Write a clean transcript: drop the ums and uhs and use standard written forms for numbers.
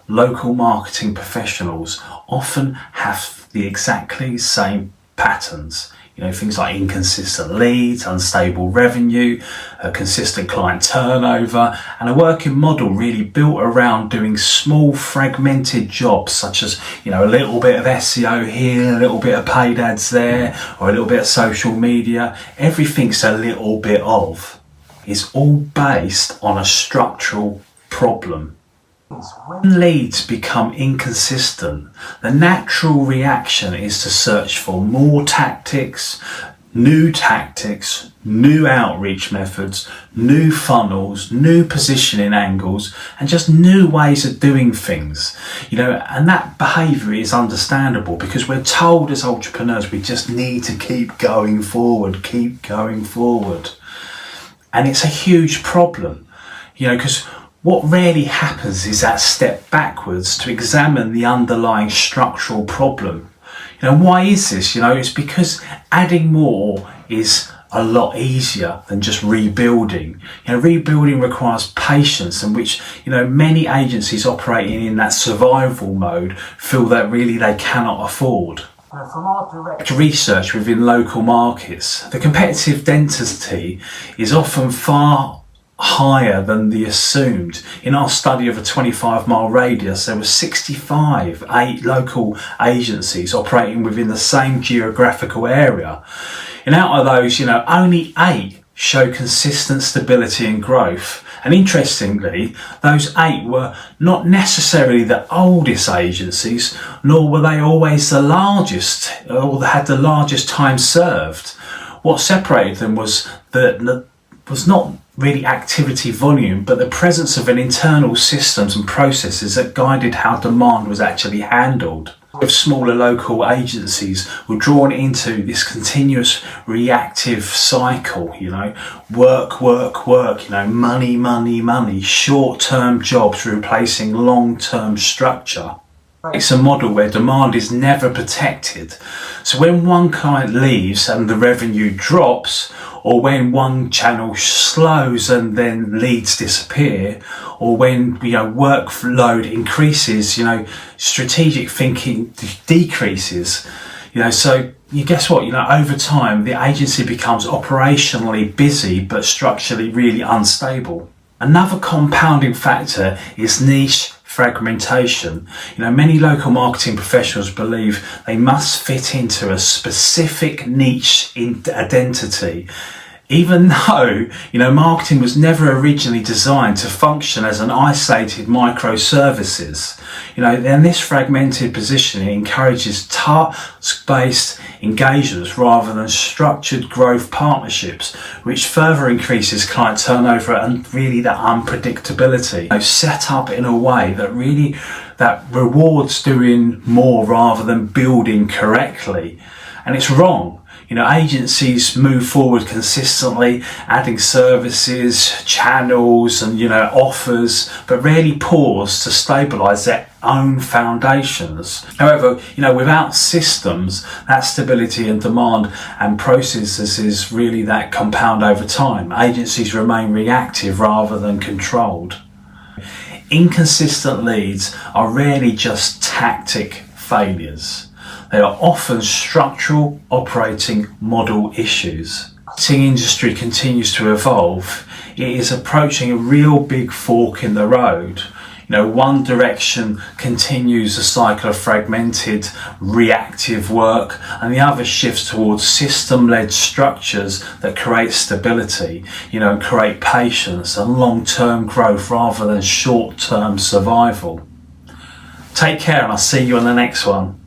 local marketing professionals often have the exactly same patterns. Things like inconsistent leads, unstable revenue, a consistent client turnover, and a working model really built around doing small fragmented jobs such as, a little bit of SEO here, a little bit of paid ads there, or a little bit of social media. Everything's a little bit of. It's all based on a structural problem. When leads become inconsistent, the natural reaction is to search for more tactics, new outreach methods, new funnels, new positioning angles, and just new ways of doing things. And that behaviour is understandable because we're told as entrepreneurs we just need to keep going forward. And it's a huge problem, because what rarely happens is that step backwards to examine the underlying structural problem. Why is this? It's because adding more is a lot easier than just rebuilding. Rebuilding requires patience, in which, many agencies operating in that survival mode feel that really they cannot afford. From our direct research within local markets, the competitive density is often far higher than the assumed. In our study of a 25-mile radius, there were 65 local agencies operating within the same geographical area. And out of those, only 8 show consistent stability and growth. And interestingly, those 8 were not necessarily the oldest agencies, nor were they always the largest, or had the largest time served. What separated them was not really activity volume, but the presence of an internal systems and processes that guided how demand was actually handled. If smaller local agencies were drawn into this continuous reactive cycle, work, money, short-term jobs replacing long-term structure. It's a model where demand is never protected. So when one client leaves and the revenue drops, or when one channel slows and then leads disappear, or when workload increases, strategic thinking decreases. So you guess what? Over time, the agency becomes operationally busy but structurally really unstable. Another compounding factor is niche fragmentation. Many local marketing professionals believe they must fit into a specific niche identity, even though, marketing was never originally designed to function as an isolated microservices. And this fragmented positioning encourages task-based engagements rather than structured growth partnerships, which further increases client turnover and really that unpredictability. Set up in a way that rewards doing more rather than building correctly. And it's wrong. Agencies move forward consistently, adding services, channels and, offers, but rarely pause to stabilise their own foundations. However, without systems, that stability and demand and processes is really that compound over time. Agencies remain reactive rather than controlled. Inconsistent leads are rarely just tactic failures. They are often structural operating model issues. The marketing industry continues to evolve. It is approaching a real big fork in the road. One direction continues a cycle of fragmented, reactive work, and the other shifts towards system-led structures that create stability, and create patience and long-term growth rather than short-term survival. Take care, and I'll see you on the next one.